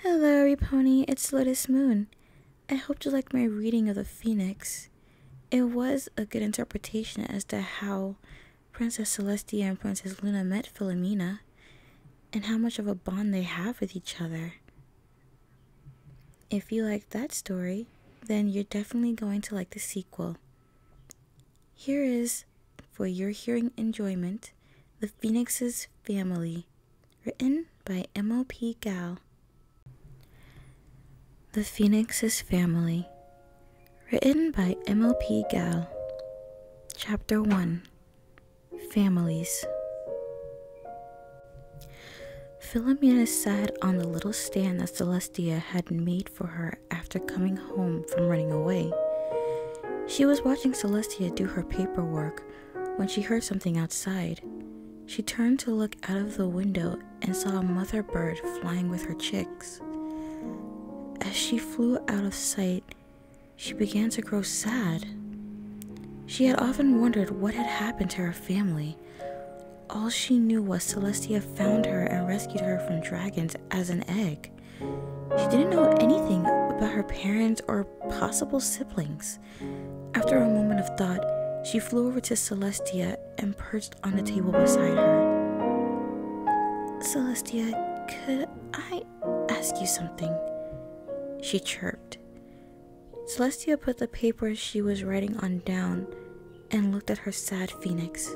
Hello, Repony, it's Lotus Moon. I hope you liked my reading of the Phoenix. It was a good interpretation as to how Princess Celestia and Princess Luna met Philomena, and how much of a bond they have with each other. If you liked that story, then you're definitely going to like the sequel. Here is, for your hearing enjoyment, The Phoenix's Family, written by M.O.P. Gal. The Phoenix's Family, written by M.O.P. Gal. Chapter 1, Families. Philomena sat on the little stand that Celestia had made for her after coming home from running away. She was watching Celestia do her paperwork when she heard something outside. She turned to look out of the window and saw a mother bird flying with her chicks. As she flew out of sight, she began to grow sad. She had often wondered what had happened to her family. All she knew was Celestia found her and rescued her from dragons as an egg. She didn't know anything about her parents or possible siblings. After a moment of thought, she flew over to Celestia and perched on the table beside her. "Celestia, could I ask you something?" she chirped. Celestia put the paper she was writing on down and looked at her sad phoenix.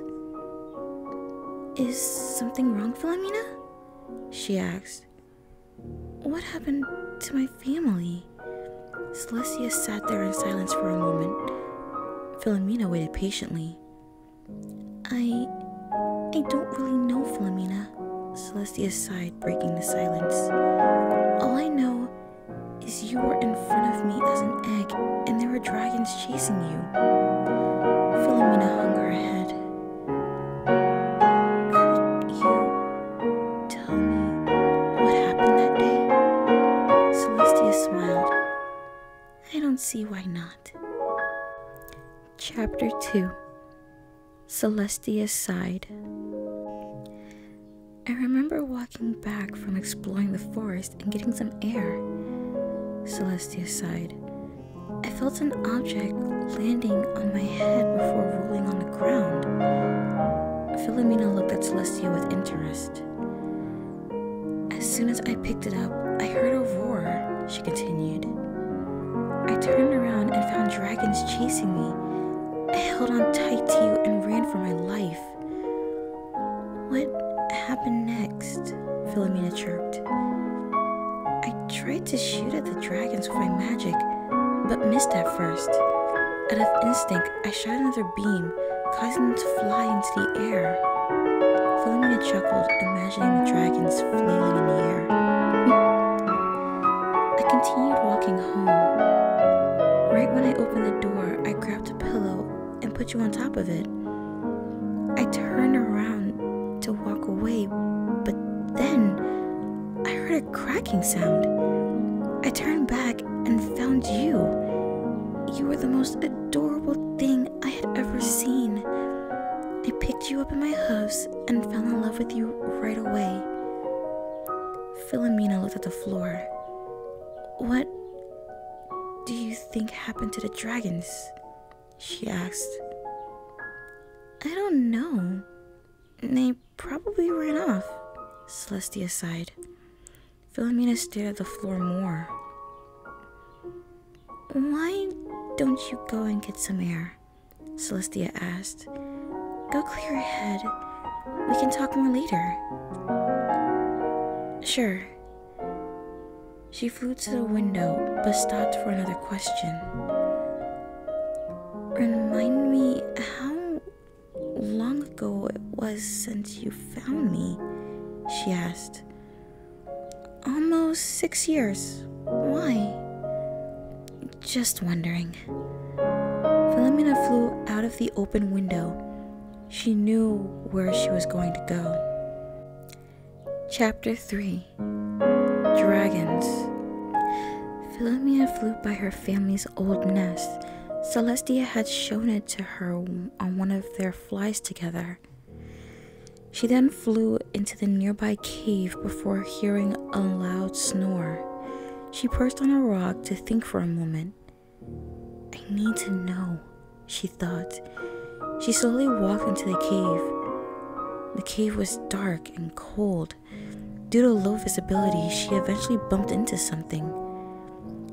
"Is something wrong, Philomena?" she asked. "What happened to my family?" Celestia sat there in silence for a moment. Philomena waited patiently. I don't really know, Philomena," Celestia sighed, breaking the silence. "All I know is you were in front of me as an egg and there were dragons chasing you." Philomena hung her head. "Could you tell me what happened that day?" Celestia smiled. "I don't see why not." Chapter 2, Celestia sighed. "I remember walking back from exploring the forest and getting some air," Celestia sighed. "I felt an object landing on my head before rolling on the ground." Philomena looked at Celestia with interest. "As soon as I picked it up, I heard a roar," she continued. "I turned around and found dragons chasing me. I held on tight to you and ran for my life." "What happened next?" Philomena chirped. "I tried to shoot at the dragons with my magic, but missed at first. Out of instinct, I shot another beam, causing them to fly into the air." Philomena chuckled, imagining the dragons flailing in the air. "I continued walking home. Right when I opened the door, I grabbed a pillow and put you on top of it. I turned around to walk away, but then I heard a cracking sound. I turned back and found you. You were the most adorable thing I had ever seen. I picked you up in my hooves and fell in love with you right away." Philomena looked at the floor. "What do you think happened to the dragons?" she asked. "I don't know. They probably ran off," Celestia sighed. Philomena stared at the floor more. "Why don't you go and get some air?" Celestia asked. "Go clear your head. We can talk more later." "Sure." She flew to the window, but stopped for another question. "Remind me how long ago it was since you found me?" she asked. "Almost 6 years. Why?" "Just wondering." Philomena flew out of the open window. She knew where she was going to go. Chapter 3, Dragons. Philomena flew by her family's old nest. Celestia had shown it to her on one of their flies together. She then flew into the nearby cave before hearing a loud snore. She perched on a rock to think for a moment. I need to know, she thought. She slowly walked into the cave. The cave was dark and cold. Due to low visibility, she eventually bumped into something.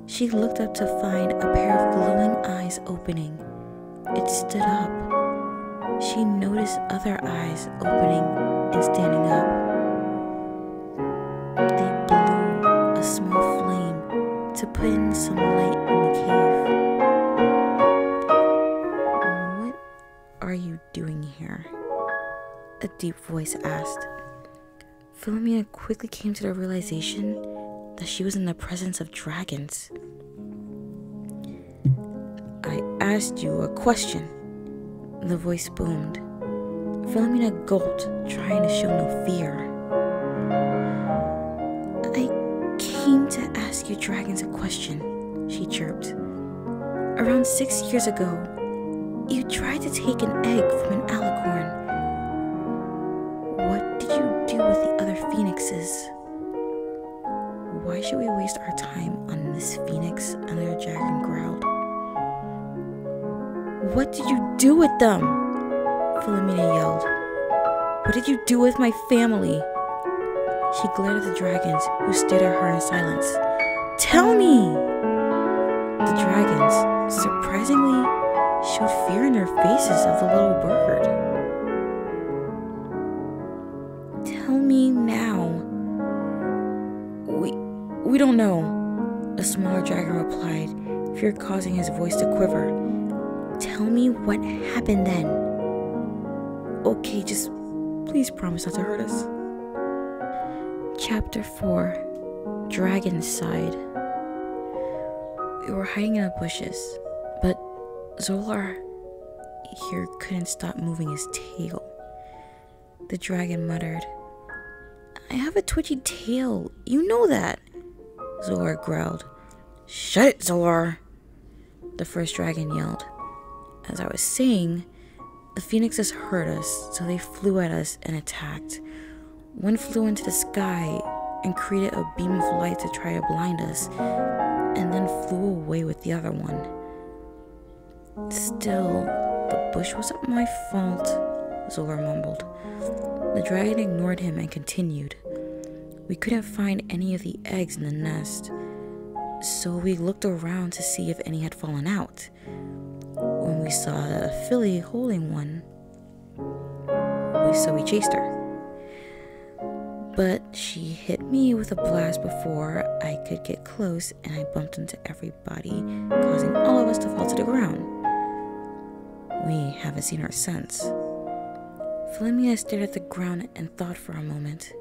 She looked up to find a pair of glowing eyes opening. It stood up. She noticed other eyes opening and standing up. They blew a small flame to put in some light in the cave. What are you doing here? A deep voice asked. Philomena quickly came to the realization that she was in the presence of dragons. I asked you a question, the voice boomed. Philomena gulped, trying to show no fear. I came to ask you dragons a question, she chirped. Around 6 years ago, you tried to take an egg from an alicorn. What did you do with the other phoenixes? Why should we waste our time on this phoenix? Another dragon growled. What did you do with them? Philomena yelled. What did you do with my family? She glared at the dragons, who stared at her in silence. Tell me! The dragons, surprisingly, showed fear in their faces of the little bird. Tell me now. We don't know, a smaller dragon replied, fear causing his voice to quiver. Tell me what happened then. Okay, just please promise not to hurt us. Chapter 4, Dragon's Side. We were hiding in the bushes, but Zolar here couldn't stop moving his tail. The dragon muttered, I have a twitchy tail, you know that. Zolar growled. Shut it, Zolar, the first dragon yelled. As I was saying, the phoenixes heard us, so they flew at us and attacked. One flew into the sky and created a beam of light to try to blind us, and then flew away with the other one. Still, the bush wasn't my fault, Zolar mumbled. The dragon ignored him and continued. We couldn't find any of the eggs in the nest, so we looked around to see if any had fallen out. When we saw a filly holding one, so we chased her. But she hit me with a blast before I could get close, and I bumped into everybody, causing all of us to fall to the ground. We haven't seen her since. Philomena stared at the ground and thought for a moment.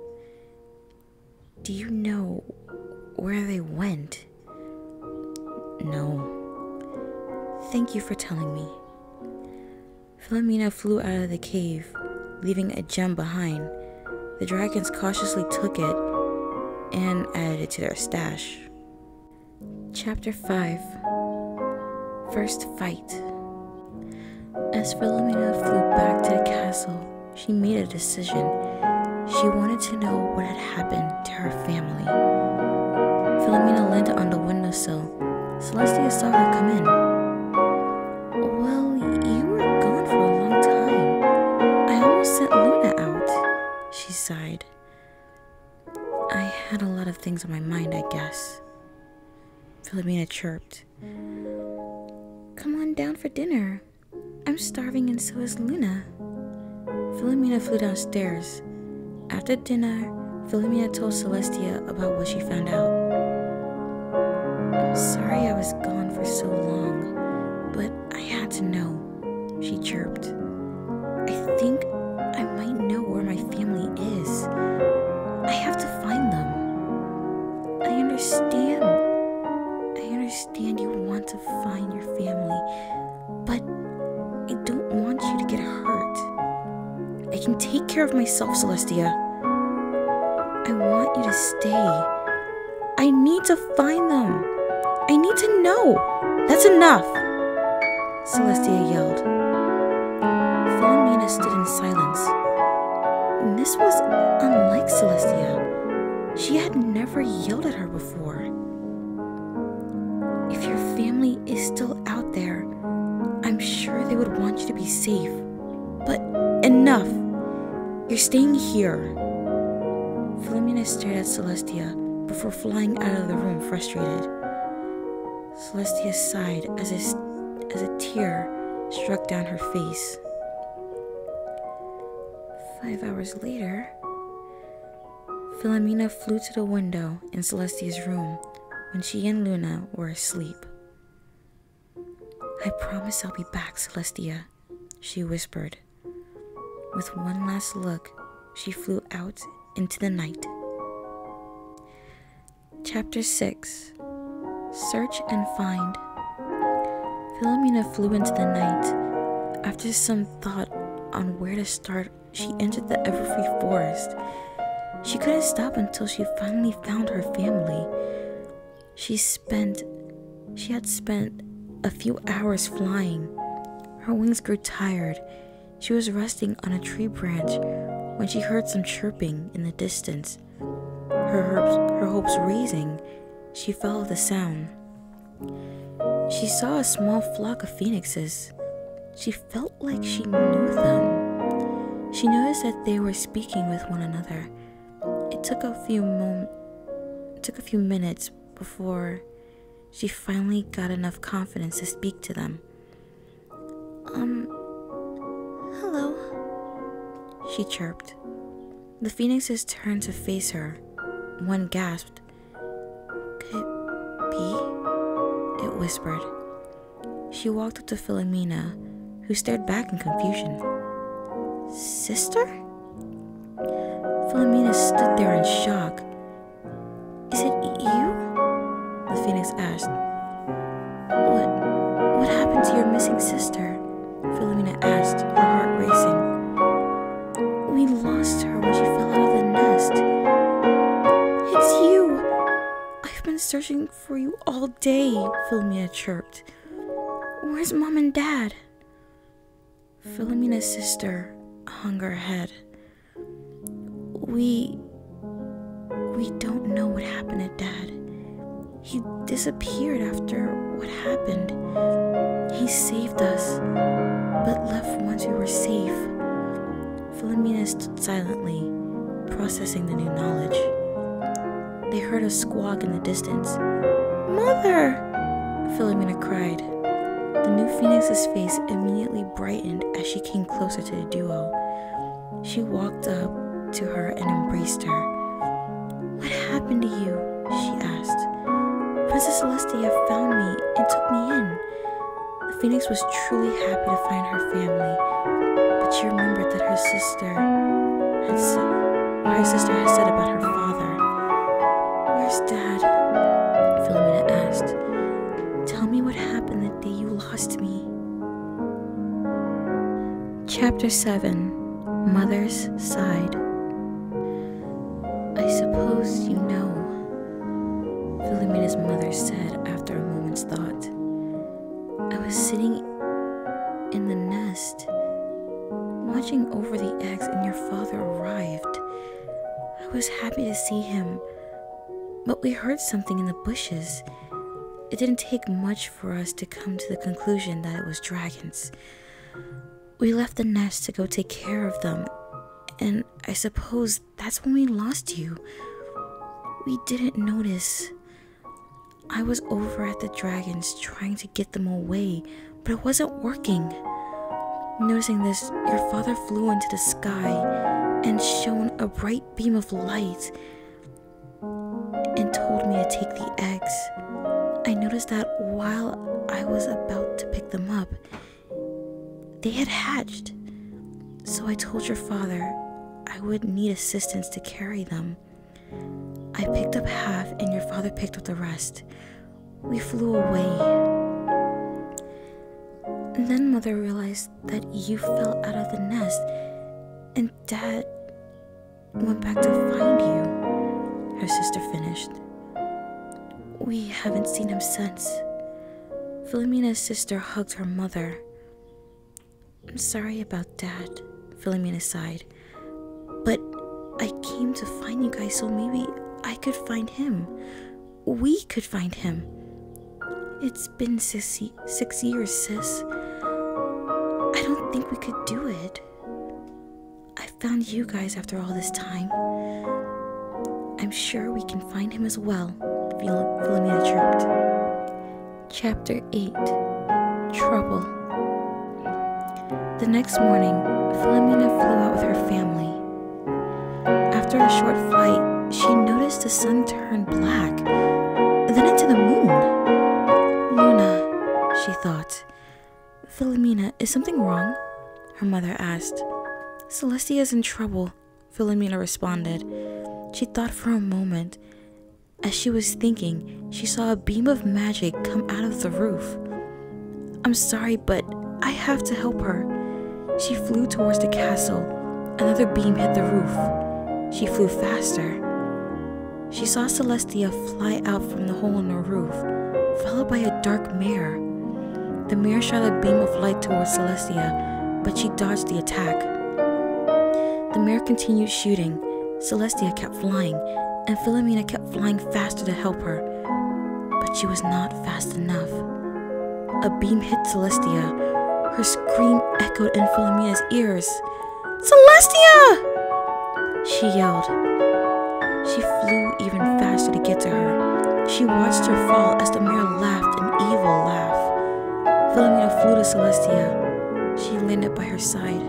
Do you know where they went? No. Thank you for telling me. Philomena flew out of the cave, leaving a gem behind. The dragons cautiously took it and added it to their stash. Chapter 5, First Fight. As Philomena flew back to the castle, she made a decision. She wanted to know what had happened to her family. Philomena leaned on the windowsill. Celestia saw her come in. Well, you were gone for a long time. I almost sent Luna out, she sighed. I had a lot of things on my mind, I guess. Philomena chirped. Come on down for dinner. I'm starving and so is Luna. Philomena flew downstairs. After dinner, Philomena told Celestia about what she found out. I'm sorry I was gone for so long, but I had to know, she chirped. I think I might know where my family is. I have to find them. I understand you want to find your family, but I don't want you to get hurt. I can take care of myself, Celestia. I want you to stay. I need to find them. I need to know. That's enough, Celestia yelled. Philomena stood in silence. This was unlike Celestia. She had never yelled at her before. still out there. I'm sure they would want you to be safe. But enough! You're staying here. Philomena stared at Celestia before flying out of the room frustrated. Celestia sighed as a tear struck down her face. 5 hours later, Philomena flew to the window in Celestia's room when she and Luna were asleep. "I promise I'll be back, Celestia," she whispered. With one last look, she flew out into the night. Chapter 6. Search and Find. Philomena flew into the night. After some thought on where to start, she entered the Everfree Forest. She couldn't stop until she finally found her family. She had spent a few hours flying. Her wings grew tired. She was resting on a tree branch when she heard some chirping in the distance. Her hopes raising, she followed the sound. She saw a small flock of phoenixes. She felt like she knew them. She noticed that they were speaking with one another. It took a few minutes before she finally got enough confidence to speak to them. Hello, she chirped. The phoenixes turned to face her. One gasped. "Could it be?" it whispered. She walked up to Philomena, who stared back in confusion. "Sister?" Philomena stood there in shock. "Is it you?" the phoenix asked. What happened to your missing sister?" Philomena asked, her heart racing. "We lost her when she fell out of the nest." "It's you! I've been searching for you all day," Philomena chirped. "Where's Mom and Dad?" Philomena's sister hung her head. We don't know what happened to Dad. He disappeared after what happened. He saved us, but left once we were safe." Philomena stood silently, processing the new knowledge. They heard a squawk in the distance. "Mother!" Philomena cried. The new phoenix's face immediately brightened as she came closer to the duo. She walked up to her and embraced her. "What happened to you?" she asked. "Princess Celestia found me and took me in." The phoenix was truly happy to find her family, but she remembered that her sister had said about her father. "Where's Dad?" Philomena asked. "Tell me what happened the day you lost me." Chapter 7. Mother's Side. "I suppose you know," Philomena's mother said after a moment's thought. "I was sitting in the nest, watching over the eggs, and your father arrived. I was happy to see him, but we heard something in the bushes. It didn't take much for us to come to the conclusion that it was dragons. We left the nest to go take care of them, and I suppose that's when we lost you. We didn't notice. I was over at the dragons trying to get them away, but it wasn't working. Noticing this, your father flew into the sky and shone a bright beam of light and told me to take the eggs. I noticed that while I was about to pick them up, they had hatched. So I told your father I would need assistance to carry them. I picked up half and your father picked up the rest. We flew away. And then Mother realized that you fell out of the nest and Dad went back to find you," her sister finished. "We haven't seen him since." Philomena's sister hugged her mother. "I'm sorry about Dad," Philomena sighed. "But I came to find you guys so maybe I could find him. We could find him." It's been 6 years, sis. I don't think we could do it. I found you guys after all this time. I'm sure we can find him as well, Philomena chirped. Chapter 8. Trouble. The next morning, Philomena flew out with her family. After a short flight, she noticed the sun turn black, then into the moon. Luna, she thought. Philomena, is something wrong? Her mother asked. Celestia's in trouble, Philomena responded. She thought for a moment. As she was thinking, she saw a beam of magic come out of the roof. I'm sorry, but I have to help her. She flew towards the castle. Another beam hit the roof. She flew faster. She saw Celestia fly out from the hole in the roof, followed by a dark mare. The mare shot a beam of light towards Celestia, but she dodged the attack. The mare continued shooting. Celestia kept flying, and Philomena kept flying faster to help her. But she was not fast enough. A beam hit Celestia. Her scream echoed in Philomena's ears. Celestia! She yelled. She flew even faster to get to her. She watched her fall as the mare laughed an evil laugh. Philomena flew to Celestia. She landed by her side.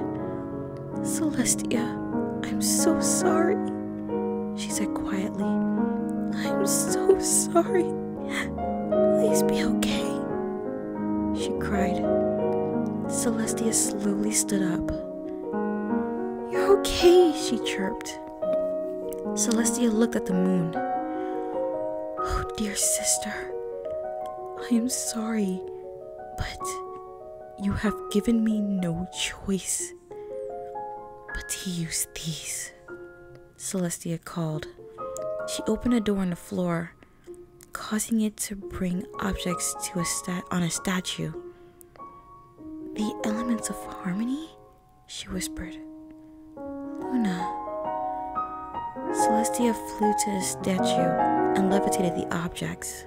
Celestia, I'm so sorry, she said quietly. I'm so sorry. Please be okay, she cried. Celestia slowly stood up. You're okay, she chirped. Celestia looked at the moon. Oh, dear sister, I am sorry, but you have given me no choice but to use these, Celestia called. She opened a door on the floor, causing it to bring objects to on a statue. The elements of harmony? She whispered. Luna. Celestia flew to the statue and levitated the objects.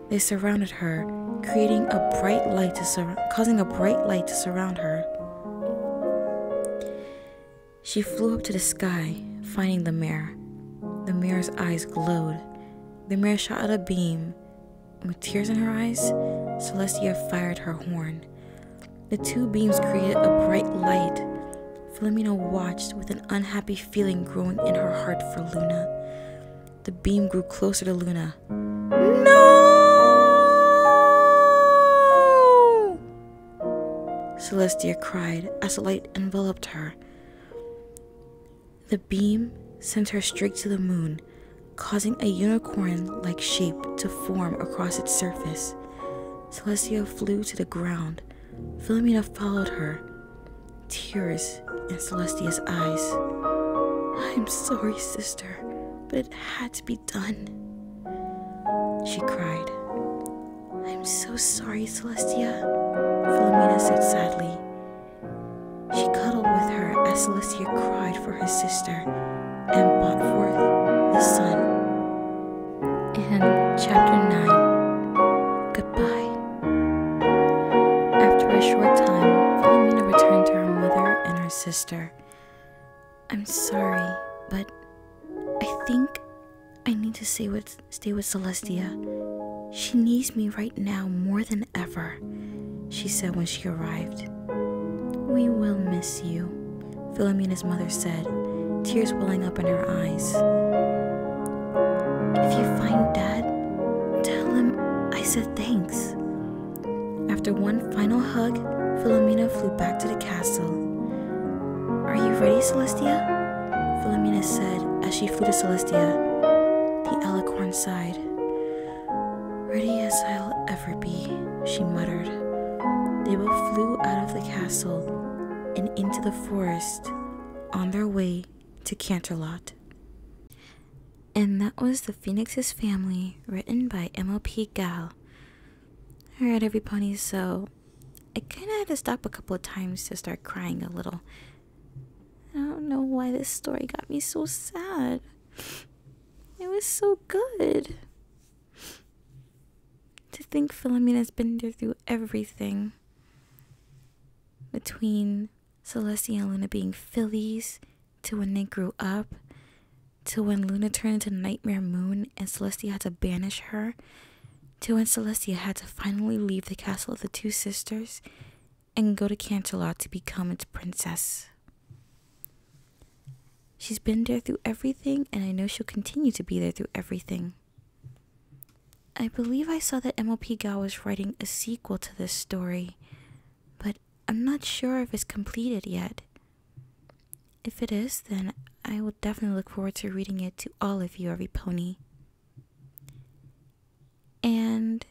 They surrounded her, causing a bright light to surround her. She flew up to the sky, finding the mare. The mare's eyes glowed. The mare shot out a beam. With tears in her eyes, Celestia fired her horn. The two beams created a bright light. Philomena watched with an unhappy feeling growing in her heart for Luna. The beam grew closer to Luna. No! Celestia cried as the light enveloped her. The beam sent her straight to the moon, causing a unicorn-like shape to form across its surface. Celestia flew to the ground. Philomena followed her, tears in Celestia's eyes. I'm sorry, sister, but it had to be done, she cried. I'm so sorry, Celestia, Philomena said sadly. She cuddled with her as Celestia cried for her sister and brought forth the sun. And Chapter 9. Goodbye. After a short time, Philomena returned to her mother and her sister. I'm sorry, but I think I need to stay with Celestia. She needs me right now more than ever, she said when she arrived. We will miss you, Philomena's mother said, tears welling up in her eyes. If you find Dad, tell him I said thanks. After one final hug, Philomena flew back to the castle. Are you ready, Celestia? Philomena said as she flew to Celestia. The alicorn sighed. Ready as I'll ever be, she muttered. They both flew out of the castle and into the forest on their way to Canterlot. And that was The Phoenix's Family, written by MLP Gal. Alright, everybody, so I kind of had to stop a couple of times to start crying a little. I don't know why this story got me so sad. It was so good. To think Philomena's been there through everything. Between Celestia and Luna being fillies, to when they grew up, to when Luna turned into Nightmare Moon and Celestia had to banish her, to when Celestia had to finally leave the castle of the two sisters and go to Canterlot to become its princess. She's been there through everything, and I know she'll continue to be there through everything. I believe I saw that MLP Gal was writing a sequel to this story, but I'm not sure if it's completed yet. If it is, then I will definitely look forward to reading it to all of you, Everypony. And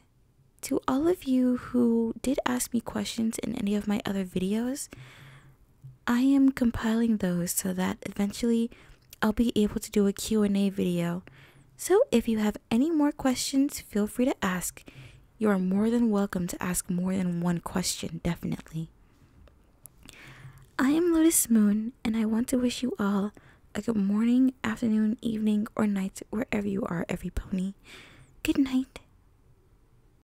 to all of you who did ask me questions in any of my other videos, I am compiling those so that eventually I'll be able to do a Q&A video. So if you have any more questions, feel free to ask. You are more than welcome to ask more than one question, definitely. I am Lotus Moon, and I want to wish you all a good morning, afternoon, evening, or night, wherever you are, Everypony. Good night.